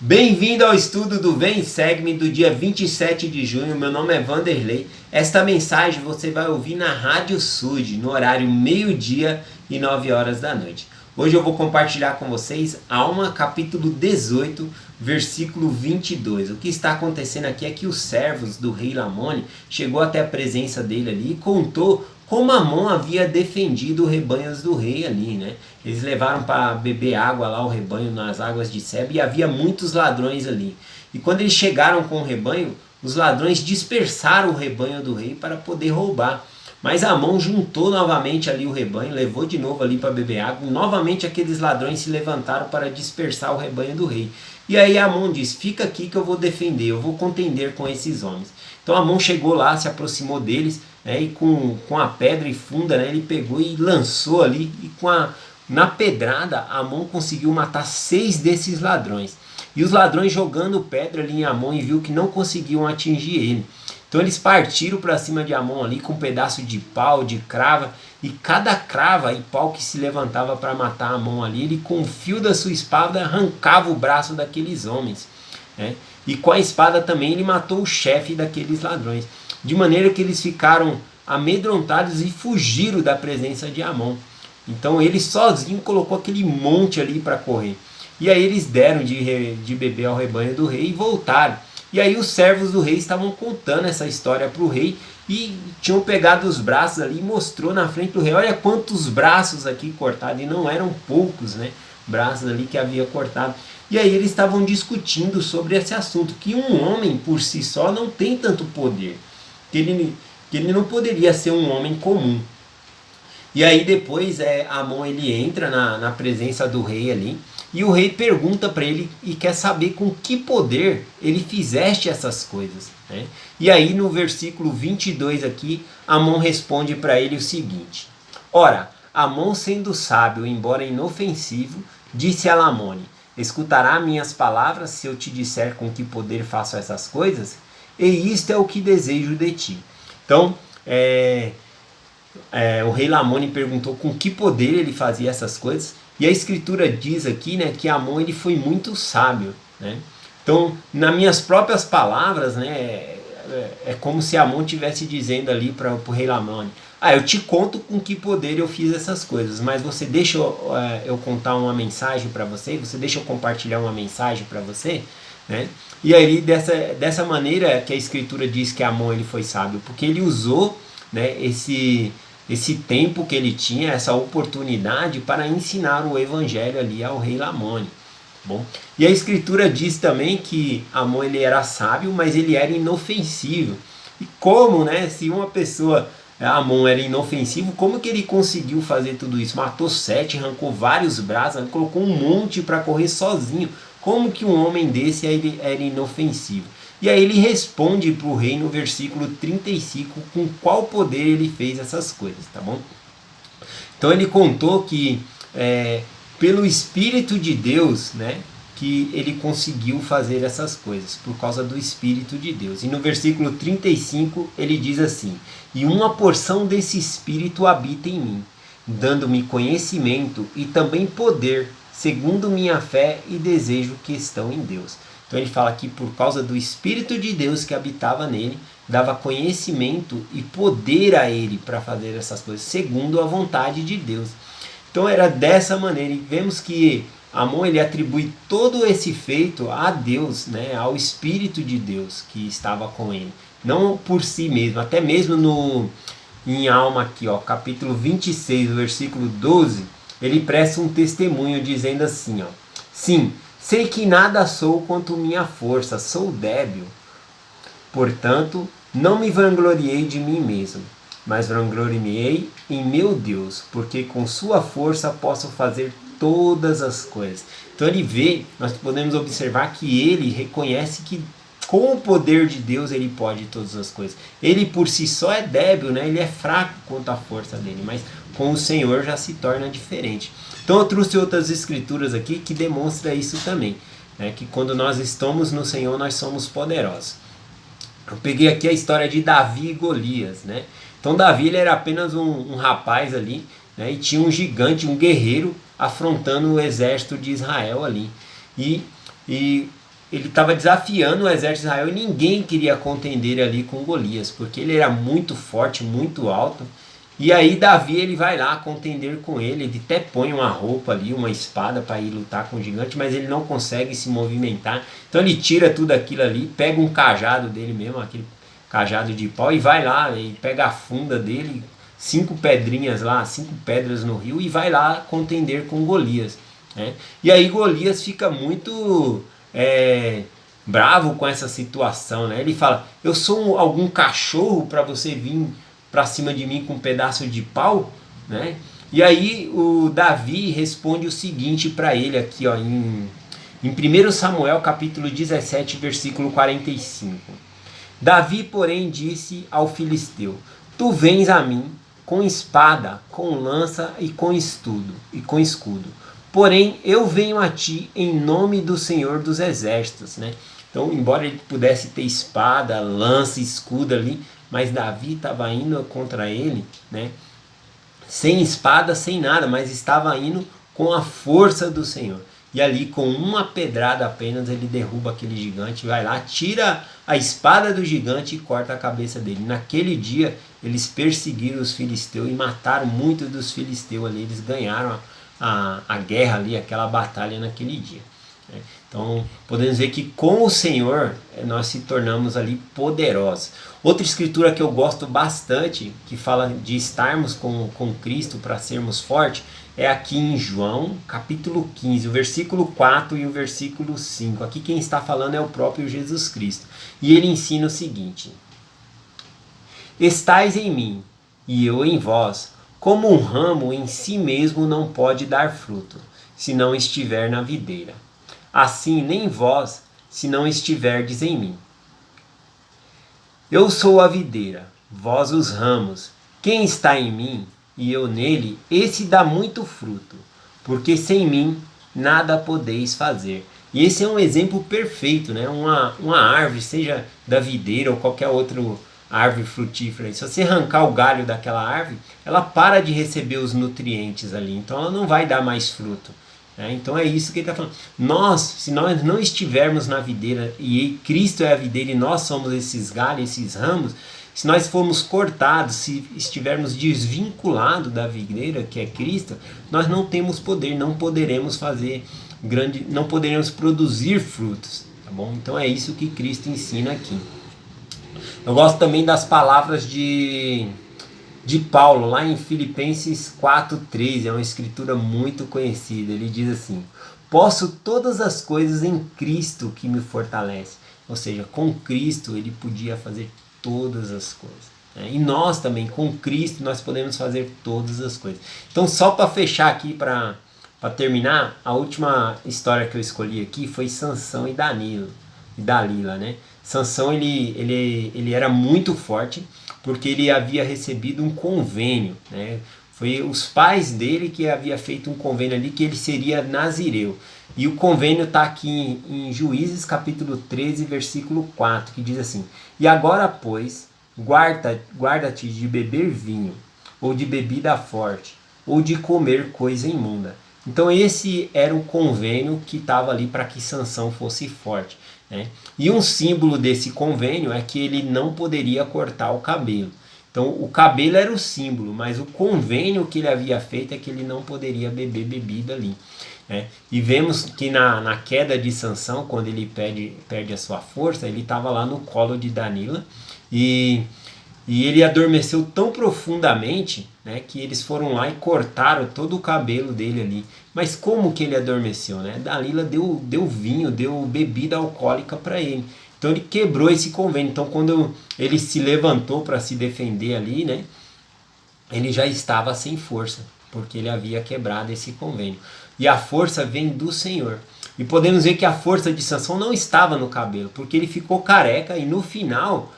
Bem-vindo ao estudo do Vem Segue-me do dia 27 de junho. Meu nome é Vanderlei. Esta mensagem você vai ouvir na Rádio Sud, no horário meio-dia e 9 horas da noite. Hoje eu vou compartilhar com vocês Alma, capítulo 18, versículo 22. O que está acontecendo aqui é que os servos do rei Lamoni chegou até a presença dele ali e contou como Amon havia defendido os rebanhos do rei ali, né? Eles levaram para beber água lá, o rebanho nas águas de Seba, e havia muitos ladrões ali. E quando eles chegaram com o rebanho, os ladrões dispersaram o rebanho do rei para poder roubar. Mas Amon juntou novamente ali o rebanho, levou de novo ali para beber água, e novamente aqueles ladrões se levantaram para dispersar o rebanho do rei. E aí Amon disse: fica aqui que eu vou defender, eu vou contender com esses homens. Então Amon chegou lá, se aproximou deles, né, e com a pedra e funda, né, ele pegou e lançou ali, e na pedrada Amon conseguiu matar 6 desses ladrões. E os ladrões jogando pedra ali em Amon e viu que não conseguiam atingir ele. Então eles partiram para cima de Amon ali com um pedaço de pau, de crava, e cada crava e pau que se levantava para matar Amon ali, ele com o fio da sua espada arrancava o braço daqueles homens, né? E com a espada também ele matou o chefe daqueles ladrões, de maneira que eles ficaram amedrontados e fugiram da presença de Amon. Então ele sozinho colocou aquele monte ali para correr. E aí eles deram de beber ao rebanho do rei e voltaram. E aí os servos do rei estavam contando essa história para o rei e tinham pegado os braços ali e mostrou na frente do rei: olha quantos braços aqui cortados, e não eram poucos, né, braços ali que havia cortado. E aí eles estavam discutindo sobre esse assunto, que um homem por si só não tem tanto poder, que ele não poderia ser um homem comum. E aí depois Amon ele entra na presença do rei ali, e o rei pergunta para ele e quer saber com que poder ele fizeste essas coisas, né? E aí no versículo 22 aqui, Amon responde para ele o seguinte: ora, Amon sendo sábio, embora inofensivo, disse a Lamoni: escutará minhas palavras se eu te disser com que poder faço essas coisas? E isto é o que desejo de ti. Então, o rei Lamoni perguntou com que poder ele fazia essas coisas, e a escritura diz aqui, né, que Amon ele foi muito sábio, né? Então, nas minhas próprias palavras, né, é como se Amon estivesse dizendo ali para o rei Lamoni: eu te conto com que poder eu fiz essas coisas, mas você deixa eu contar uma mensagem para você, você deixa eu compartilhar uma mensagem para você, né? E aí dessa maneira que a escritura diz que Amon ele foi sábio, porque ele usou, né, esse tempo que ele tinha, essa oportunidade para ensinar o evangelho ali ao rei Lamoni. Bom, e a escritura diz também que Amon ele era sábio, mas ele era inofensivo. E como, né, se uma pessoa, Amon era inofensivo, como que ele conseguiu fazer tudo isso? Matou 7, arrancou vários braços, colocou um monte para correr sozinho. Como que um homem desse era inofensivo? E aí ele responde para o rei no versículo 35 com qual poder ele fez essas coisas, tá bom? Então ele contou que pelo Espírito de Deus, né, que ele conseguiu fazer essas coisas, por causa do Espírito de Deus. E no versículo 35 ele diz assim: e uma porção desse Espírito habita em mim, dando-me conhecimento e também poder, segundo minha fé e desejo que estão em Deus. Então ele fala que por causa do Espírito de Deus que habitava nele, dava conhecimento e poder a ele para fazer essas coisas, segundo a vontade de Deus. Então era dessa maneira, e vemos que Amon ele atribui todo esse feito a Deus, né, ao Espírito de Deus que estava com ele, não por si mesmo. Até mesmo em Alma aqui, capítulo 26, versículo 12, ele presta um testemunho dizendo assim: sim, sei que nada sou quanto minha força, sou débil. Portanto, não me vangloriei de mim mesmo, mas vangloriei em meu Deus, porque com sua força posso fazer todas as coisas. Então nós podemos observar que ele reconhece que com o poder de Deus ele pode todas as coisas. Ele por si só é débil, né? Ele é fraco quanto à força dele, mas com o Senhor já se torna diferente. Então eu trouxe outras escrituras aqui que demonstram isso também, né? Que quando nós estamos no Senhor nós somos poderosos. Eu peguei aqui a história de Davi e Golias, né? Então Davi ele era apenas um rapaz ali, né? E tinha um gigante, um guerreiro afrontando o exército de Israel ali. E ele estava desafiando o exército de Israel e ninguém queria contender ali com Golias, porque ele era muito forte, muito alto. E aí Davi ele vai lá contender com ele até põe uma roupa ali, uma espada para ir lutar com o gigante, mas ele não consegue se movimentar. Então ele tira tudo aquilo ali, pega um cajado dele mesmo, aquele cajado de pau, e vai lá e pega a funda dele, 5 pedrinhas lá, 5 pedras no rio, e vai lá contender com Golias, né? E aí Golias fica muito bravo com essa situação, né? Ele fala: eu sou algum cachorro para você vir para cima de mim com um pedaço de pau, né? E aí o Davi responde o seguinte para ele aqui, ó, em 1 Samuel capítulo 17, versículo 45. Davi, porém, disse ao filisteu: tu vens a mim com espada, com lança e com escudo. Porém, eu venho a ti em nome do Senhor dos Exércitos, né? Então, embora ele pudesse ter espada, lança, escudo ali, mas Davi estava indo contra ele, né? Sem espada, sem nada, mas estava indo com a força do Senhor. E ali, com uma pedrada apenas, ele derruba aquele gigante, vai lá, tira a espada do gigante e corta a cabeça dele. Naquele dia, eles perseguiram os filisteus e mataram muitos dos filisteus ali. Eles ganharam a guerra ali, aquela batalha naquele dia. Então, podemos ver que com o Senhor nós se tornamos ali poderosos. Outra escritura que eu gosto bastante, que fala de estarmos com Cristo para sermos fortes, é aqui em João, capítulo 15, o versículo 4 e o versículo 5. Aqui quem está falando é o próprio Jesus Cristo. E ele ensina o seguinte: estais em mim, e eu em vós, como um ramo em si mesmo não pode dar fruto, se não estiver na videira. Assim nem vós, se não estiverdes em mim. Eu sou a videira, vós os ramos. Quem está em mim e eu nele, esse dá muito fruto, porque sem mim nada podeis fazer. E esse é um exemplo perfeito, né? Uma árvore, seja da videira ou qualquer outra árvore frutífera. Se você arrancar o galho daquela árvore, ela para de receber os nutrientes ali, então ela não vai dar mais fruto. Então é isso que ele está falando. Se nós não estivermos na videira, e Cristo é a videira e nós somos esses galhos, esses ramos, se nós formos cortados, se estivermos desvinculados da videira, que é Cristo, nós não temos poder, não poderemos não poderemos produzir frutos, tá bom? Então é isso que Cristo ensina aqui. Eu gosto também das palavras de Paulo, lá em Filipenses 4,13, é uma escritura muito conhecida. Ele diz assim: posso todas as coisas em Cristo que me fortalece. Ou seja, com Cristo ele podia fazer todas as coisas. E nós também, com Cristo, nós podemos fazer todas as coisas. Então, só para fechar aqui, para terminar, a última história que eu escolhi aqui foi Sansão e Dalila, né? Sansão ele era muito forte, porque ele havia recebido um convênio, né? Foi os pais dele que havia feito um convênio ali que ele seria nazireu. E o convênio está aqui em Juízes capítulo 13, versículo 4, que diz assim: e agora, pois, guarda-te de beber vinho, ou de bebida forte, ou de comer coisa imunda. Então esse era o convênio que estava ali para que Sansão fosse forte, né? E um símbolo desse convênio é que ele não poderia cortar o cabelo. Então o cabelo era o símbolo, mas o convênio que ele havia feito é que ele não poderia beber bebida ali, né? E vemos que na queda de Sansão, quando ele perde a sua força, ele estava lá no colo de Dalila e ele adormeceu tão profundamente, né, que eles foram lá e cortaram todo o cabelo dele ali. Mas como que ele adormeceu, né? Dalila deu vinho, deu bebida alcoólica para ele. Então ele quebrou esse convênio. Então quando ele se levantou para se defender ali, né, ele já estava sem força, porque ele havia quebrado esse convênio. E a força vem do Senhor. E podemos ver que a força de Sansão não estava no cabelo, porque ele ficou careca e no final,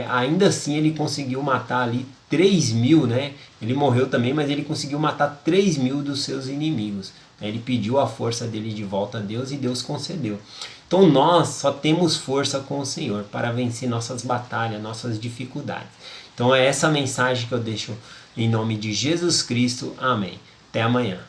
ainda assim ele conseguiu matar ali 3.000, né? Ele morreu também, mas ele conseguiu matar 3.000 dos seus inimigos. Ele pediu a força dele de volta a Deus e Deus concedeu. Então nós só temos força com o Senhor para vencer nossas batalhas, nossas dificuldades. Então é essa mensagem que eu deixo em nome de Jesus Cristo. Amém. Até amanhã.